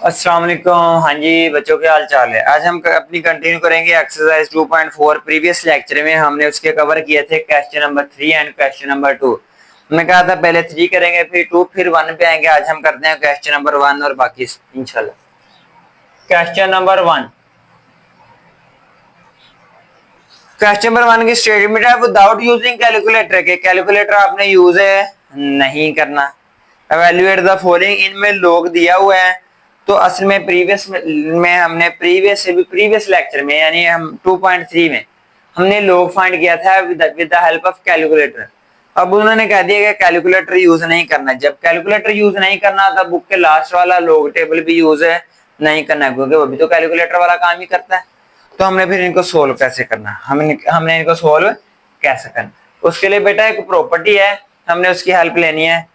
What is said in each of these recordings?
अस्सलाम वालेकुम। हाँ जी बच्चों, क्या हाल चाल है। आज हम अपनी कंटिन्यू करेंगे एक्सरसाइज 2.4। प्रीवियस लेक्चर में हमने उसके कवर किए थे question number 3 and question number 2। हमने कहा था पहले 3 करेंगे, फिर 2, फिर 1 पे आएंगे। आज हम करते हैं क्वेश्चन नंबर 1 और बाकी इंशाल्लाह। क्वेश्चन नंबर 1, क्वेश्चन नंबर 1 की स्टेटमेंट है विदाउट यूजिंग कैलकुलेटर के कैलकुलेटर आपने यूज है नहीं करना। एवेल्युएट द फॉलोइंग, इनमें लोग दिया हुआ है। तो असल में प्रीवियस में हमने प्रीवियस लेक्चर में यानी हम 2.3 में हमने लोग फाइंड किया था with the help of calculator. अब उन्होंने कह दिया कि कैलकुलेटर यूज नहीं करना। जब कैलकुलेटर यूज नहीं करना तब बुक के लास्ट वाला लोग टेबल भी यूज है नहीं करना, क्योंकि वो भी तो कैलकुलेटर वाला काम ही करता है। तो हमने फिर इनको सोल्व कैसे करना, हमने इनको सोल्व कैसे करना, उसके लिए बेटा एक प्रॉपर्टी है, हमने उसकी हेल्प लेनी है।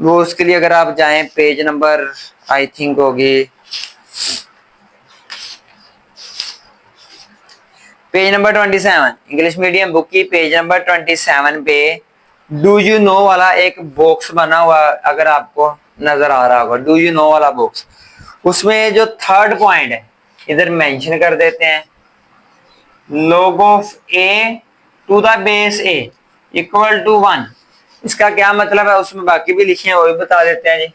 वो उसके लिए अगर आप जाएं पेज नंबर आई थिंक होगी page number 27, English medium book की पेज नंबर 27 पे डू यू नो वाला एक बॉक्स बना हुआ अगर आपको नजर आ रहा होगा, डू यू नो वाला बॉक्स। उसमें जो थर्ड पॉइंट है इधर मेंशन कर देते हैं, log of a to the base a equal to 1। इसका क्या मतलब है उसमें बाकी भी लिखे हैं, वो भी बता देते हैं जी।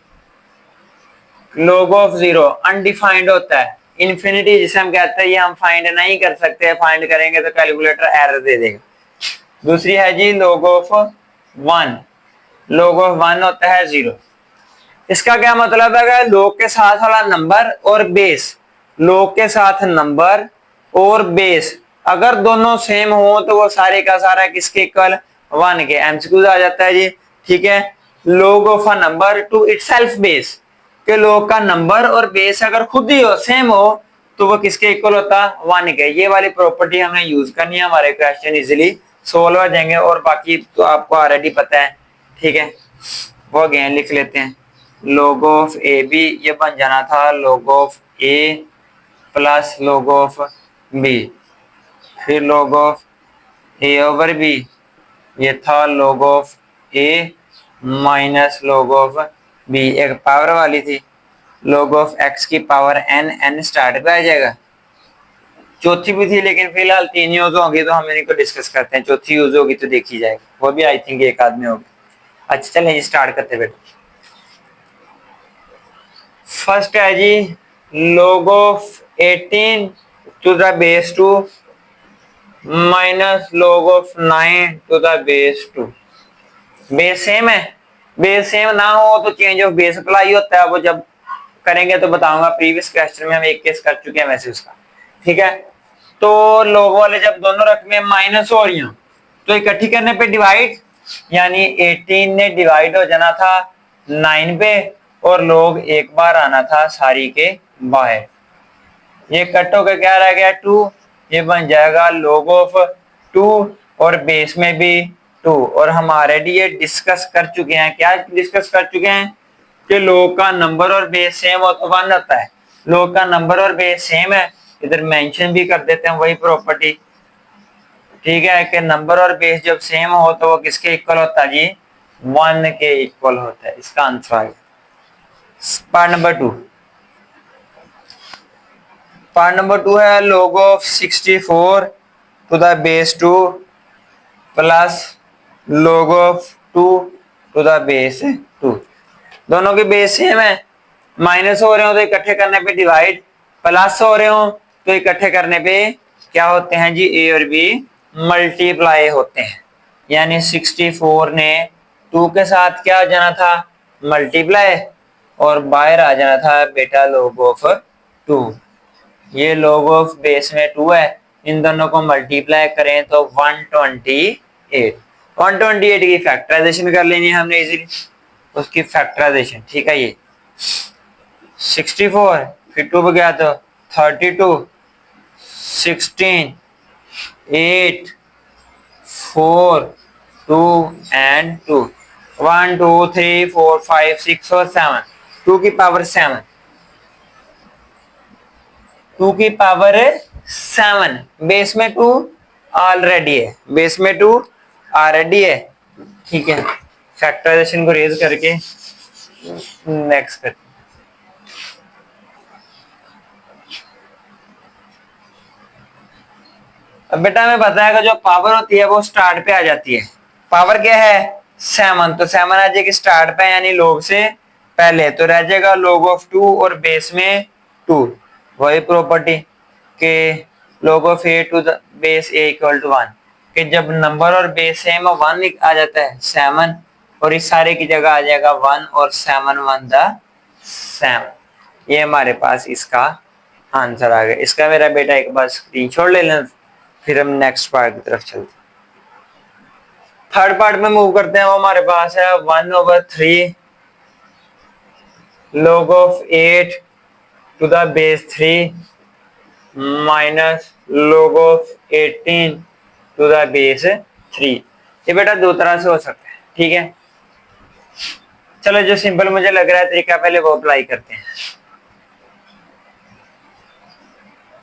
log ऑफ 0 अनडिफाइंड होता है, इन्फिनिटी जिसे हम कहते हैं ये हम फाइंड नहीं कर सकते, फाइंड करेंगे तो कैलकुलेटर एरर दे देगा। दूसरी है जी log ऑफ 1, log ऑफ 1 होता है 0। इसका क्या मतलब है, log के साथ वाला नंबर और बेस, log के साथ नंबर और बेस अगर दोनों सेम हो तो वो सारे का सारा किसके इक्वल 1 के। एमसीक्यू आ जाता है जी, ठीक है। log of a number two itself base, के log का नंबर और बेस अगर खुद ही हो सेम हो तो वो किसके इक्वल होता 1 के। ये वाली प्रॉपर्टी हमने यूज करनी है, हमारे क्वेश्चन इजीली सोल्व हो जाएंगे। और बाकी तो आपको ऑलरेडी पता है, ठीक है। वो अगेन लिख लेते हैं, log ऑफ ए बी ये बन जाना था log of a plus log of b, फिर log of a over b ये था log of a minus log of b, एक पावर वाली थी। log ऑफ एक्स की पावर एन, एन स्टार्ट पे आ जाएगा। चौथी भी थी लेकिन फिलहाल 3 यूज होगी तो हम इनको डिस्कस करते हैं, चौथी यूज होगी तो देखी जाएगी, वो भी आई थिंक एक आदमी होगी। अच्छा चलें स्टार्ट करते बेटा। फर्स्ट है जी log of 18 to the base 2 minus log of 9 to the base 2। Base same है, बेस सेम ना हो तो चेंज ऑफ बेस अप्लाई होता है, वो जब करेंगे तो बताऊंगा। प्रीवियस क्वेश्चन में हम एक केस कर चुके हैं वैसे उसका, ठीक है। तो log वाले जब दोनों रकमें माइनस हो रही हो तो इकट्ठी करने पे डिवाइड, यानी 18 ने डिवाइड हो जाना था 9 पे और log एक बार आना था सारी के बाहर। ये कट होकर क्या रह गया 2, ये बन जाएगा log ऑफ 2 और बेस में भी 2। और हम ऑलरेडी ये डिस्कस कर चुके हैं, क्या डिस्कस कर चुके हैं कि log का नंबर और बेस सेम हो तो 1 होता है। log का नंबर और बेस सेम है, इधर मेंशन भी कर देते हैं वही प्रॉपर्टी, ठीक है, कि नंबर और बेस जब सेम हो तो वो किसके इक्वल होता है जी 1 के इक्वल होता है। इसका आंसर आ गया पार्ट नंबर 2। पार्ट नंबर 2 है log of 64 to the base 2 plus log of 2 to the base 2। दोनों के बेस सेम है, माइनस हो रहे हो तो इकट्ठे करने पे डिवाइड, प्लस हो रहे हो तो इकट्ठे करने पे क्या होते हैं जी ए और बी मल्टीप्लाई होते हैं। यानी 64 ने 2 के साथ क्या आ जाना था मल्टीप्लाई और बाहर आ जाना था बेटा log ऑफ 2। ये log ऑफ बेस में 2 है, इन दोनों को मल्टीप्लाई करें तो 128। 128 की फैक्टराइजेशन कर लेनी है हमने इजीली, उसकी फैक्टराइजेशन, ठीक है। ये 64 फिर 2 पे गया तो 32, 16, 8, 4, 2 एंड 2, 1 2 3 4 5 6 और 7, 2 की पावर 7, 2 की पावर 7, बेस में 2 ऑलरेडी है, बेस में 2 ऑलरेडी है, ठीक है। फैक्टराइजेशन को रेज करके नेक्स्ट करते हैं। अब बेटा हमें पता है कि जो पावर होती है वो स्टार्ट पे आ जाती है। पावर क्या है 7, तो 7 आ जाएगी स्टार्ट पे यानी लोग से पहले, तो रह जाएगा log ऑफ 2 और बेस में 2। वही प्रॉपर्टी के log of a to the base a equal to 1 कि जब नंबर और बेस सेम 1 आ जाता है 7 और इस सारे की जगह आ जाएगा 1 और 7 1 द 7। ये हमारे पास इसका आंसर आ गया। इसका मेरा बेटा एक बार स्क्रीनशॉट ले लेना, फिर हम नेक्स्ट पार्ट की तरफ चलते हैं। थर्ड पार्ट में मूव करते हैं। वो हमारे पास है 1/3 log of 8 to the base 3 minus log of 18 to the base 3। ये बेटा दो तरह से हो सकता है, ठीक है। चलो जो सिंपल मुझे लग रहा है तरीका पहले वो अप्लाई करते हैं।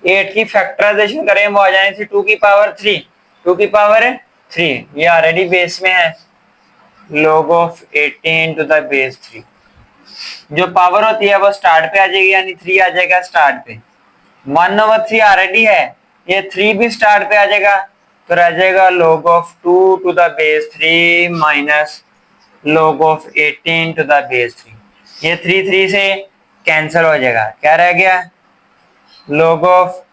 8 की फैक्टराइजेशन करें वो आ जाएगी 2 की पावर 3, 2 की पावर 3, ये ऑलरेडी बेस में है log of 18 to the base 3। जो पावर होती है वो स्टार्ट पे आ जाएगी यानी 3 आ जाएगा स्टार्ट पे। 1/3 ऑलरेडी है, ये 3 भी स्टार्ट पे आ जाएगा, तो रह जाएगा log of 2 to the base 3 minus log of 18 to the base 3। ये 3 से कैंसिल हो जाएगा, क्या रह गया log of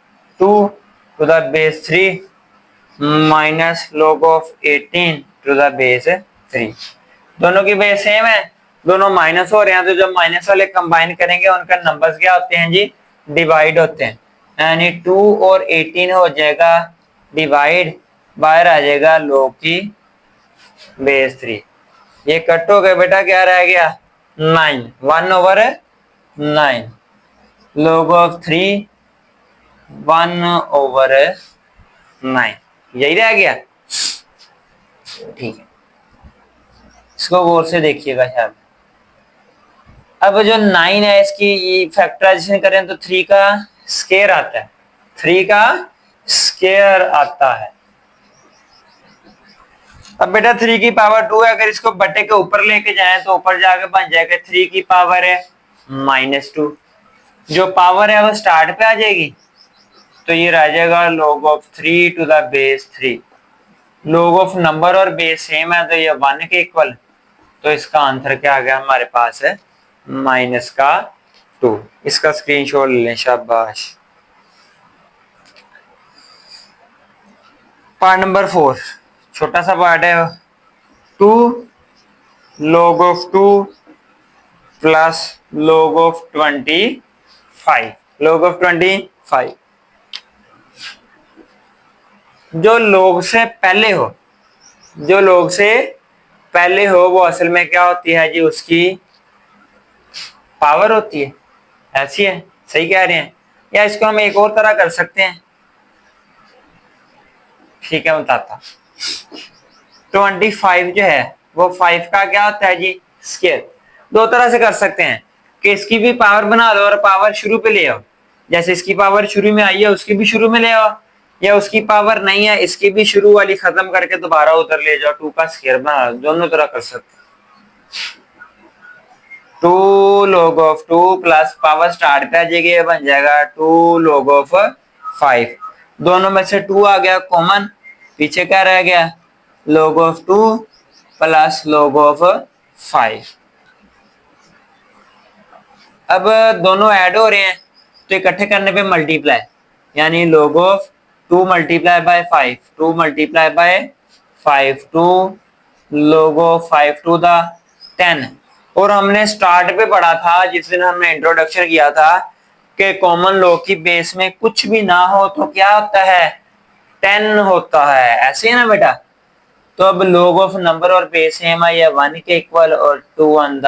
2 to the base 3 minus log of 18 to the base 3। दोनों की बेस सेम है, दोनों माइनस हो रहे हैं, तो जब माइनस वाले कंबाइन करेंगे उनका नंबर्स क्या होते हैं जी डिवाइड होते हैं, यानी 2 और 18 हो जाएगा डिवाइड, बाहर आ जाएगा log की बेस 3। ये कट हो गया बेटा, क्या रह गया 9, 1/9 log ऑफ 3 1/9, यही रह गया, ठीक है। इसको गौर से देखिएगा शायद। अब जो 9 है इसकी फैक्टराइजेशन करें तो 3 का स्केयर आता है, 3 का स्केयर आता है। अब बेटा 3 की पावर 2 है, अगर इसको बटे के ऊपर लेके जाएं तो ऊपर जाके बन जाएगा 3 की पावर है -2। जो पावर है वो स्टार्ट पे आ जाएगी, तो ये रह जाएगा log of 3 to the base 3। log of number और बेस सेम है तो ये 1 के इक्वल, तो इसका आंसर क्या आ गया हमारे पास है -2। इसका स्क्रीनशॉट ले लें, शाबाश। पार्ट नंबर 4 छोटा सा पार्ट है। 2 log of 2 plus log of 25, log of 25। जो log से पहले हो, जो log से पहले हो वो असल में क्या होती है जी उसकी पावर होती है, ऐसी है, सही कह रहे हैं। या इसको हम एक और तरह कर सकते हैं, ठीक है बताता। 25 जो है वो 5 का क्या होता है जी स्केयर। दो तरह से कर सकते हैं कि इसकी भी पावर बना दो और पावर शुरू पे ले आओ, जैसे इसकी पावर शुरू में आई है उसकी भी शुरू में ले आओ, या उसकी पावर नहीं है इसकी भी शुरू वाली खत्म करके दोबारा उधर ले जाओ, 2 का स्केयर बना दो, दोनों तरह कर सकते हैं। 2 log of 2 plus power start पे आ जाएगी, बन जाएगा 2 log ऑफ 5। दोनों में से 2 आ गया कॉमन, पीछे क्या रह गया log of 2 plus log of 5। अब दोनों ऐड हो रहे हैं तो इकट्ठे करने पे मल्टीप्लाई, यानी log of 2 multiply by 5, 2 multiply by 5, 2 log of 5 to the 10। और हमने स्टार्ट पे पढ़ा था जिस दिन हमने इंट्रोडक्शन किया था कि कॉमन लॉग की बेस में कुछ भी ना हो तो क्या होता है 10 होता है, ऐसे है ना बेटा। तो अब log ऑफ नंबर और बेस सेम है, 1 के इक्वल और 2 ऑन द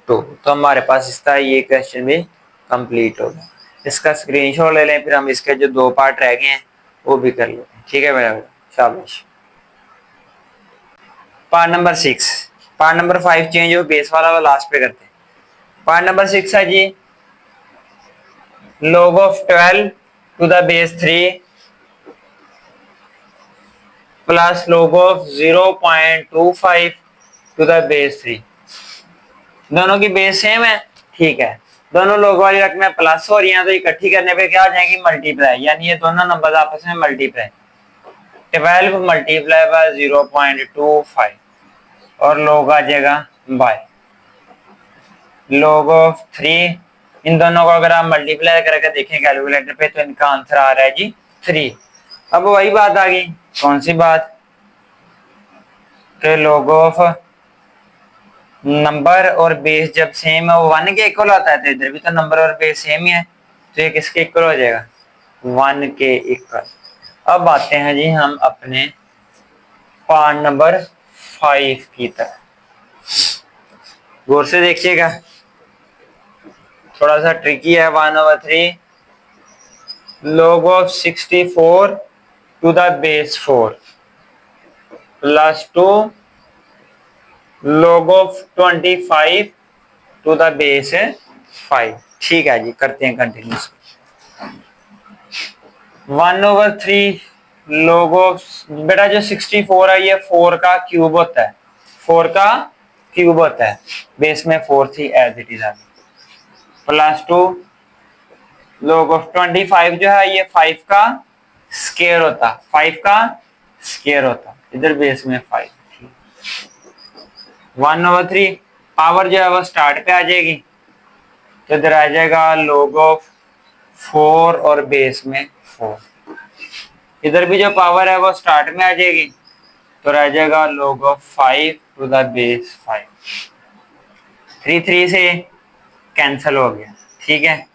2, तो हमारे पास इसका ये क्वेश्चन भी कंप्लीट हो गया। इसका स्क्रीनशॉट ले लें, फिर हम इसके जो 2 पार्ट रह गए हैं वो भी कर लेते हैं, ठीक है मेरा, शाबाश। Part number 6, part number 5 change हो बेस वाला वो लास्ट पे करते हैं। पार्ट नंबर 6 है जी log of 12 to the base 3 plus log of 0.25 to the base 3। दोनों की बेस सेम है, ठीक है। दोनों log वाली रकमें प्लस हो रही हैं तो इकट्ठी करने पे क्या हो जाएगी मल्टीप्लाई, यानी ये दोनों नंबर आपस में मल्टीप्लाई। 12 मल्टीप्लाई बाय 0.25 और log आ जाएगा बाय log ऑफ 3। इन दोनों को अगर आप मल्टीप्लाई करके देखें कैलकुलेटर पे तो इनका आंसर आ रहा है जी 3। अब वही बात आ गई, कौन सी बात कि log ऑफ नंबर और बेस जब सेम है वो 1 के इक्वल आता है, तो इधर भी तो नंबर और बेस सेम ही है, तो ये किसके इक्वल हो जाएगा 1 के इक्वल। अब आते हैं जी हम अपने पार्ट नंबर 5 की तरफ, गौर से देखिएगा, थोड़ा सा ट्रिकी है। 1/3 log of 64 to the base 4 plus 2 log of 25 to the base 5। ठीक है जी, करते हैं कंटिन्यूस। 1/3 log ऑफ, बेटा जो 64 है ये 4 का क्यूब होता है, 4 का क्यूब होता है, बेस में 4 थी एज इट इज आ, प्लस 2 log ऑफ 25 जो है ये 5 का स्केयर होता, 5 का स्केयर होता, इधर बेस में 5। 1/3 पावर जो है वो स्टार्ट पे आ जाएगी, तो इधर आ जाएगा log ऑफ 4 और बेस में 4। इधर भी जो पावर है वो स्टार्ट में आ जाएगी, तो रह जाएगा log of 5 to the base 5। 3 से कैंसल हो गया, ठीक है।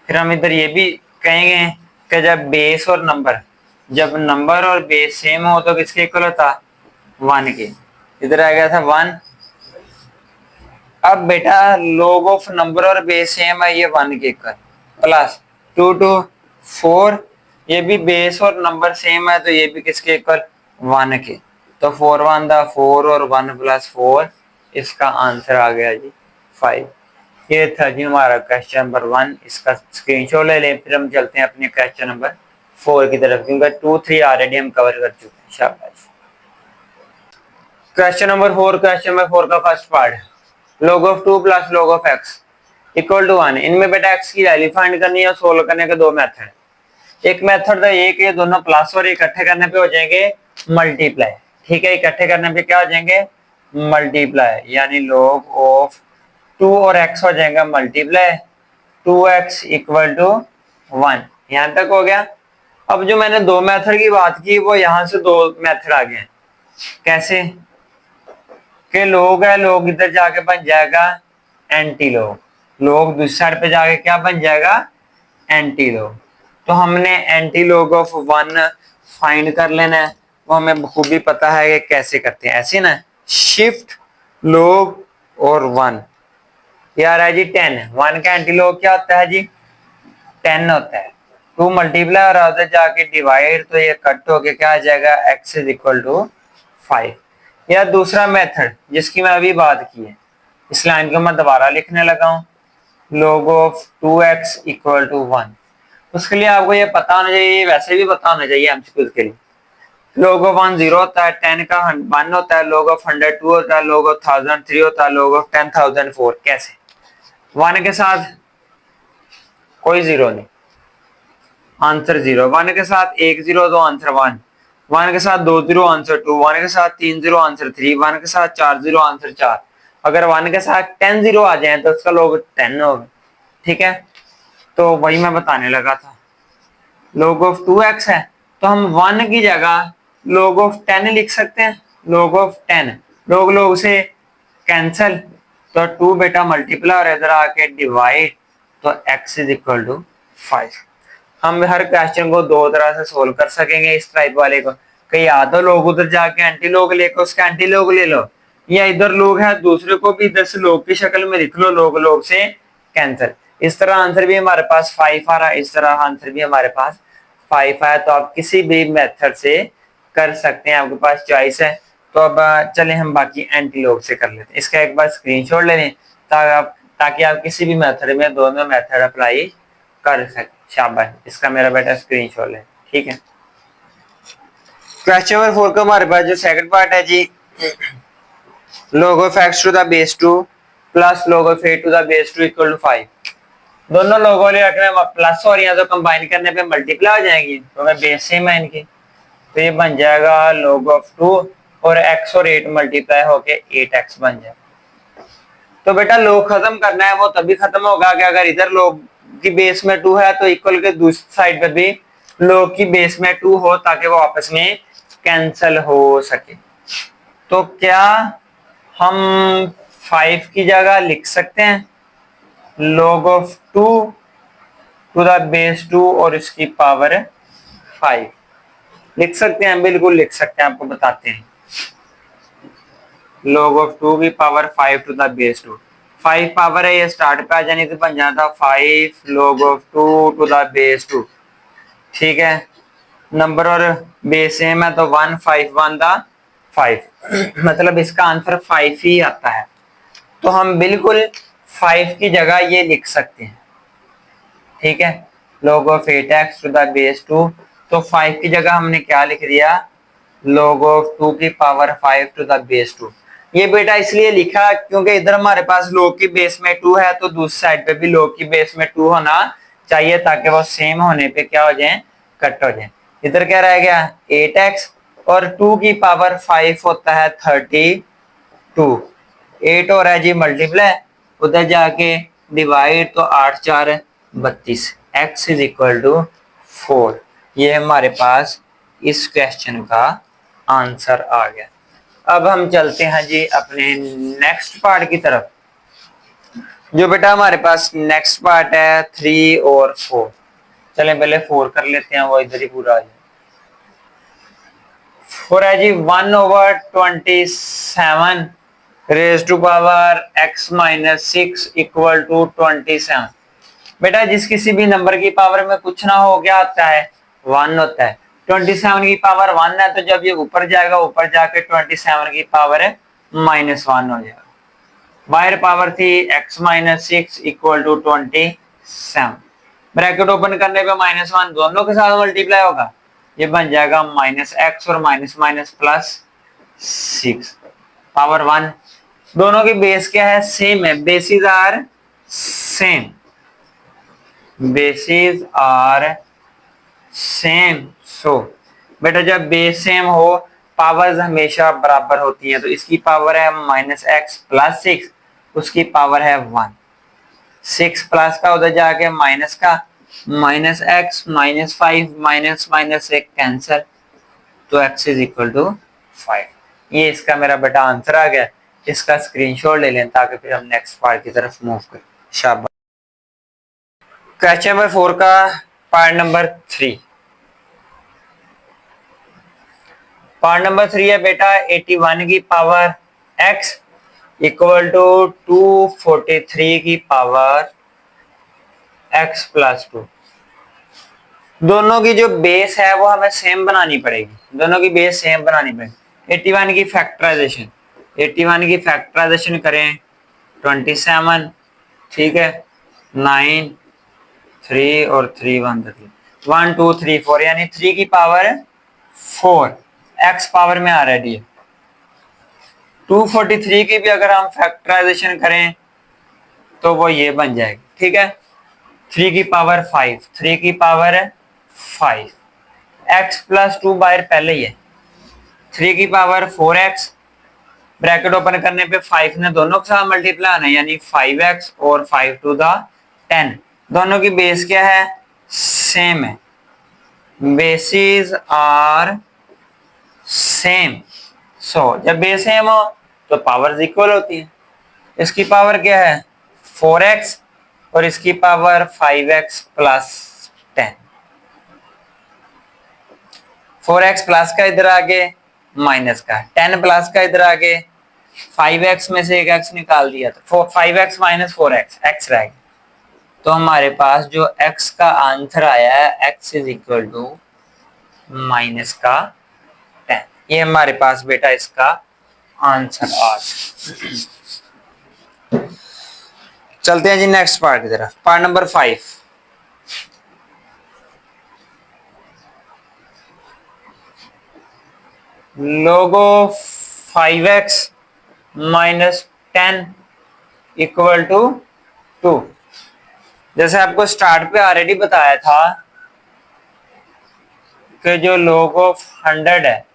फिर हम इधर ये भी कहेंगे कि जब नंबर और बेस सेम हो तो किसके इक्वल होता 1 के, इधर आ गया था 1। अब बेटा log ऑफ नंबर और बेस सेम है, ये 1 के इक्वल, प्लस 2 to 4, ये भी बेस और नंबर सेम है तो ये भी किसके इक्वल 1 के, तो 4 1 दा 4 और 1 प्लस 4, इसका आंसर आ गया जी 5। ये था जी हमारा क्वेश्चन नंबर 1, इसका स्क्रीनशॉट ले लें। फिर हम चलते हैं अपने क्वेश्चन नंबर 4 की तरफ, क्योंकि 2 3 ऑलरेडी हम कवर कर चुके हैं। शाबाश। क्वेश्चन नंबर 4 का first part, log of 2 plus log of x equal to 1। इनमें बेटा x की वैल्यू फाइंड करनी है और सोल्व करने के दो मेथड। एक मेथड तो ये कि दोनों प्लस और इकट्ठे करने पे हो जाएंगे मल्टीप्लाई, ठीक है। इकट्ठे करने पे क्या हो जाएंगे मल्टीप्लाई, यानी log ऑफ 2 और x हो जाएगा मल्टीप्लाई 2x इक्वल टू 1। यहां तक हो गया। अब जो मैंने दो मेथड की बात की वो यहां से दो मेथड आ गए। कैसे कि log है, log इधर जाके बन जाएगा एंटी log, log दूसरी साइड पे जाके क्या बन जाएगा एंटी log। तो हमने एंटी log ऑफ 1 फाइंड कर लेना है, वो हमें बखूबी पता है कि कैसे करते हैं। ऐसे ना शिफ्ट log और 1, यार है जी 10। 1 का एंटी log क्या होता है जी 10 होता है। 2 मल्टीप्लाई और उधर जाके डिवाइड, तो ये कट होके क्या आ जाएगा x इज इक्वल टू 5। या दूसरा मेथड जिसकी मैं अभी बात की है, इस लाइन को मैं दोबारा लिखने लगा हूं, log of 2x equal to 1। उसके लिए आपको ये पता होना चाहिए, वैसे भी पता होना चाहिए एमसीक्यूज के लिए। log ऑफ 1 0 होता है, 10 का 1 होता है, log ऑफ 100 2 होता है, log ऑफ 1000 3 होता है, log ऑफ 10,000 4। कैसे 1 के साथ कोई जीरो नहीं, आंसर 0। 1 के साथ 1 0 तो आंसर 1, 1 के साथ 2 0 आंसर 2, 1 के साथ 3 0 आंसर 3, 1 के साथ 4 0 आंसर 4। अगर 1 के साथ 10 0 आ जाए तो उसका log 10 होगा, ठीक है। तो वही मैं बताने लगा था, log ऑफ 2x है तो हम 1 की जगह log ऑफ 10 लिख सकते हैं, log ऑफ 10, log से कैंसल, तो 2 बेटा मल्टीप्लाई और इधर आके डिवाइड, तो x इज इक्वल टू 5। हम हर क्वेश्चन को दो तरह से सोल्व कर सकेंगे। इस टाइप वाले को कि या तो लोग उधर जाके एंटी लोग लेकर उसका एंटी लोग ले लो, या इधर लोग है दूसरे को भी इधर से लोग की शक्ल में लिख लो, लोग से कैंसिल। इस तरह आंसर भी हमारे पास 5 आ रहा है, इस तरह आंसर भी हमारे पास 5 है। तो आप किसी भी मेथड से कर सकते हैं, आपके पास चॉइस है। तो अब चले हम बाकी एंटी लोग से कर लेते हैं। इसका एक बार स्क्रीनशॉट ले लें ताकि आप किसी भी मेथड में दोनों मेथड अप्लाई कर सकें। शाबाश, इसका मेरा बेटा स्क्रीनशॉट है, ठीक है। क्वेश्चन नंबर 4 का हमारे पास जो सेकंड पार्ट है जी, log of x to the base 2 plus log of a to the base 2 equal to 5। दोनों लोगों ने रखना प्लस और यहाँ तो कंबाइन करने पे मल्टीप्लाई हो जाएंगी, तो मैं बेस सेम है इनकी। तो ये बन जाएगा log ऑफ 2 और x और 8 मल्टीप्लाई होके 8x बन जाएगा। तो बेटा log खत्म करना है वो तभी खत्म होगा कि अगर इधर log की बेस में 2 है तो इक्वल के दूसरी साइड पर भी log की बेस में 2 हो ताकि वो आपस में कैंसल हो सके। तो क्या हम 5 की जगह लिख सकते हैं log of 2 to the base 2 और इसकी पावर 5? लिख सकते हैं, बिल्कुल लिख सकते हैं, आपको बताते हैं। log ऑफ 2 की power 5 to the base 2, 5 power है, ये स्टार्ट पे आ जानी तो बन जाता 5 log of 2 to the base 2। ठीक है, नंबर और बेस सेम है तो 1 5 1 द 5 मतलब इसका आंसर 5 ही आता है। तो हम बिल्कुल 5 की जगह ये लिख सकते हैं। ठीक है, log of 8x to the base 2, तो 5 की जगह हमने क्या लिख दिया log ऑफ 2 की पावर 5 टू द बेस 2। ये बेटा इसलिए लिखा क्योंकि इधर हमारे पास log की बेस में 2 है तो दूसरी साइड पे भी log की बेस में 2 होना चाहिए ताकि वो सेम होने पे क्या हो जाए, कट हो जाए। इधर क्या रह गया 8x और 2 की पावर 5 होता है 32, 8 और है जी मल्टीप्लाई, उधर जाके डिवाइड तो 8 4 32, x इज इक्वल टू 4। ये हमारे पास इस क्वेश्चन का आंसर आ गया। अब हम चलते हैं जी अपने नेक्स्ट पार्ट की तरफ। जो बेटा हमारे पास नेक्स्ट पार्ट है 3 और 4। चले पहले 4 कर लेते हैं, वो इधर ही पूरा आ जाए। 4 है जी 1/27 raise to power x minus 6 equal to 27। बेटा जिस किसी भी नंबर की पावर में कुछ ना हो क्या होता है 1 होता है। 27 की पावर 1 है तो जब ये ऊपर जाएगा ऊपर जाके 27 की पावर -1 हो जाएगा। बाहर पावर थी x minus 6 equal to 27, bracket open करने पे -1 दोनों के साथ मल्टीप्लाई होगा, ये बन जाएगा -x और माइनस माइनस प्लस 6 पावर 1। दोनों की बेस क्या है, सेम है, basis are same, basis are same. So बेटा जब बेस सेम हो पावर्स हमेशा बराबर होती हैं, तो इसकी पावर है -x प्लस 6, उसकी पावर है 1। 6 प्लस का उधर जाके माइनस का -x -5 माइनस माइनस एक कैंसर, तो x इज इक्वल टू 5। ये इसका मेरा बेटा आंसर आ गया। इसका स्क्रीनशॉट ले लें ताकि फिर हम नेक्स्ट पार्ट की तरफ मूव करें। शाबाश। क्वेश्चन नंबर 4 का पार्ट नंबर 3। पार्ट नंबर 3 है बेटा 81 की पावर x इक्वल टू 243 की पावर x प्लस 2। दोनों की जो बेस है वो हमें सेम बनानी पड़ेगी, दोनों की बेस सेम बनानी पड़ेगी। 81 की फैक्टराइजेशन, 81 की फैक्टराइजेशन करें 27, ठीक है, 9 3 और 3 1 1 2 3 4 यानी 3 की पावर 4 x पावर में ऑलरेडी है। 243 की भी अगर हम फैक्टराइजेशन करें तो वो ये बन जाएगी, ठीक है, 3 की पावर 5, 3 की पावर 5, x प्लस 2 बाहर पहले ही है, 3 की पावर 4x, ब्रैकेट ओपन करने पे 5 ने दोनों के साथ मल्टीप्लाई होना है यानी 5x और 5 टू द 10। दोनों की बेस क्या है, सेम है, बेसिस आर सेम। सो जब बेस सेम हो तो पावर्स इक्वल होती है। इसकी पावर क्या है 4x और इसकी power 5x plus 10। 4x plus का इधर आगे माइनस का, 10 प्लस का इधर आगे, 5x में से एक x निकाल दिया तो 5x माइनस 4x, x रह गया। तो हमारे पास जो x का आंसर आया है x is equal to minus का 10। ये हमारे पास बेटा इसका आंसर आ गया। चलते हैं जी नेक्स्ट पार्ट की तरफ। Part number 5। log of 5x minus 10 equal to 2। जैसे आपको स्टार्ट पे ऑलरेडी बताया था कि जो log ऑफ 100 है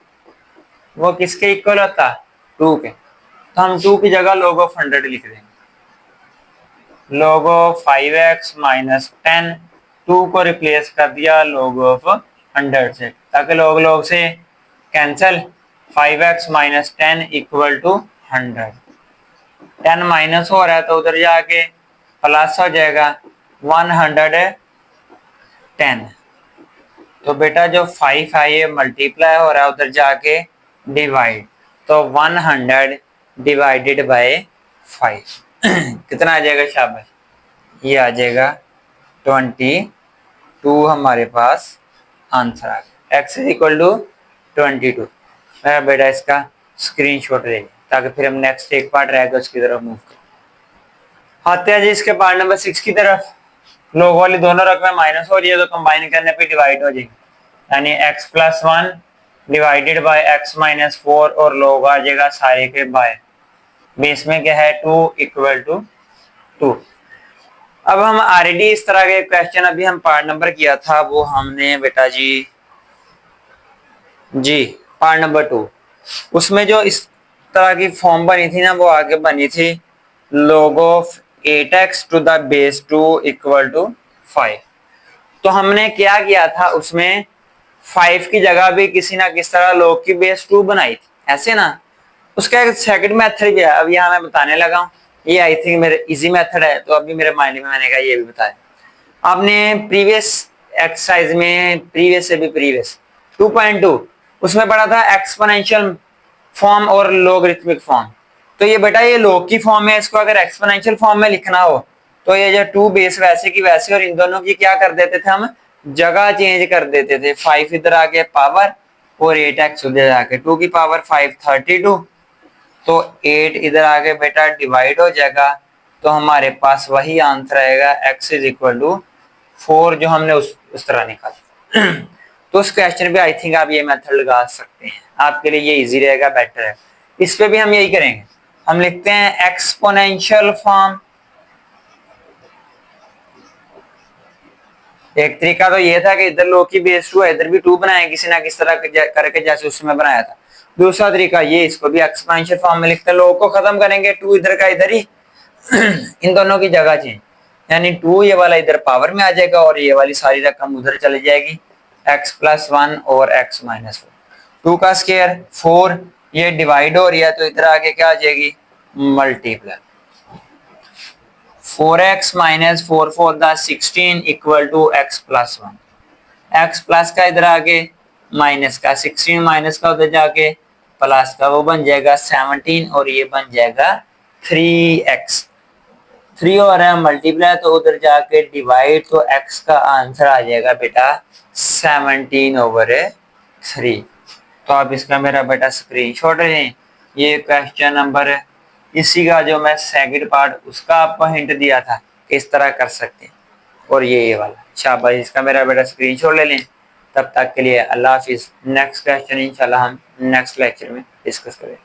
वो किसके इक्वल होता है, 2 के। तो हम 2 की जगह log ऑफ 100 लिख देंगे। log ऑफ 5x माइनस 10, 2 को रिप्लेस कर दिया log ऑफ 100 से, ताकि log log से cancel, 5x minus 10 equal to 100। 10 minus हो रहा है तो उधर जाके प्लस हो जाएगा 110। तो बेटा जो 5 है ये मल्टीप्लाई हो रहा है उधर जाके डिवाइड, तो 100 डिवाइडेड बाय 5 कितना आ जाएगा शाबाश, ये आ जाएगा 22 हमारे पास आंसर आ गया। x is equal to 22। मेरा बेटा इसका स्क्रीनशॉट ले ताकि फिर हम नेक्स्ट एक पार्ट रहेगा उसकी तरफ मूव करें। आते हैं जी इसके पार्ट नंबर 6 की तरफ। लोग वाली दोनों रकमें माइनस हो रही है तो कंबाइन करने पे डिवाइड हो जाएगी, यानी x plus 1 divided by x minus 4 और लोग आ जाएगा सारे के बाय, बेस में क्या है 2 इक्वल टू 2। अब हम ऑलरेडी इस तरह के क्वेश्चन अभी हम पार्ट नंबर किया था, वो हमने बेटा जी पार्ट नंबर 2, उसमें जो इस तरह की फॉर्म बनी थी ना वो आगे बनी थी log of 8x to the base 2 equal to 5। तो हमने क्या किया था, उसमें 5 की जगह भी किसी ना किस तरह log की बेस 2 बनाई थी, ऐसे ना। उसका एक सेकंड मेथड भी है, अब यहाँ मैं बताने लगा हूँ। ये आई थिंक मेरे इजी मेथड है, तो अभी मेरे माइंड में मैंने कहा ये भी बताया। आपने प्रीवियस एक्सरसाइज में, प्रीवियस से भी प्रीवियस 2.2 उसमें पढ़ा था एक्सपोनेंशियल फॉर्म और लॉगरिथमिक फॉर्म। तो ये बेटा ये log की फॉर्म है, इसको अगर एक्सपोनेंशियल फॉर्म में लिखना हो तो ये जो 2 बेस वैसे की वैसे, और इन दोनों की क्या कर देते थे हम, जगह चेंज कर देते थे। 5 इधर आके पावर और 8x उधर जाके 2 की पावर 5 32, तो 8 इधर आके बेटा डिवाइड हो जाएगा, तो हमारे पास वही आंसर आएगा x इज इक्वल टू 4 जो हमने उस तरह निकाला। तो उस क्वेश्चन पे आई थिंक आप ये मेथड लगा सकते हैं, आपके लिए ये इजी रहेगा, बेटर है। इस पे भी हम यही करेंगे, हम लिखते हैं एक्सपोनेंशियल फॉर्म। एक तरीका तो ये था कि इधर log की बेस 2 है, इधर भी 2 बनाए किसी ना किस तरह करके जैसे उसमें बनाया था। दूसरा तरीका ये, इसको भी एक्सपोनेंशियल फॉर्म में लिखते हैं, log को खत्म करेंगे 2 इधर का इधर ही इन दोनों की जगह चेंज, यानी 2 ये वाला इधर पावर में आ जाएगा और ये वाली सारी रकम उधर चली जाएगी, x प्लस 1 और x माइनस 4, 2 का स्क्वायर 4, ये डिवाइड हो रही है तो इधर आके क्या आ जाएगी multiply, 4x minus 4 4 the 16 equal to x plus 1, x plus का इधर आके माइनस का 16 माइनस का उधर जाके प्लस का, वो बन जाएगा 17 और ये बन जाएगा 3x, 3 हो रहा है मल्टीप्लाई तो उधर जाके डिवाइड, तो x का आंसर आ जाएगा बेटा 17/3। तो आप इसका मेरा बेटा स्क्रीनशॉट लें। ये क्वेश्चन नंबर, इसी का जो मैं सेकंड पार्ट उसका आपको हिंट दिया था किस तरह कर सकते हैं, और ये वाला शाबाश, इसका मेरा बेटा स्क्रीनशॉट ले लें। तब तक के लिए अल्लाह हाफिज। नेक्स्ट क्वेश्चन इंशाल्लाह हम नेक्स्ट लेक्चर में डिस्कस करें।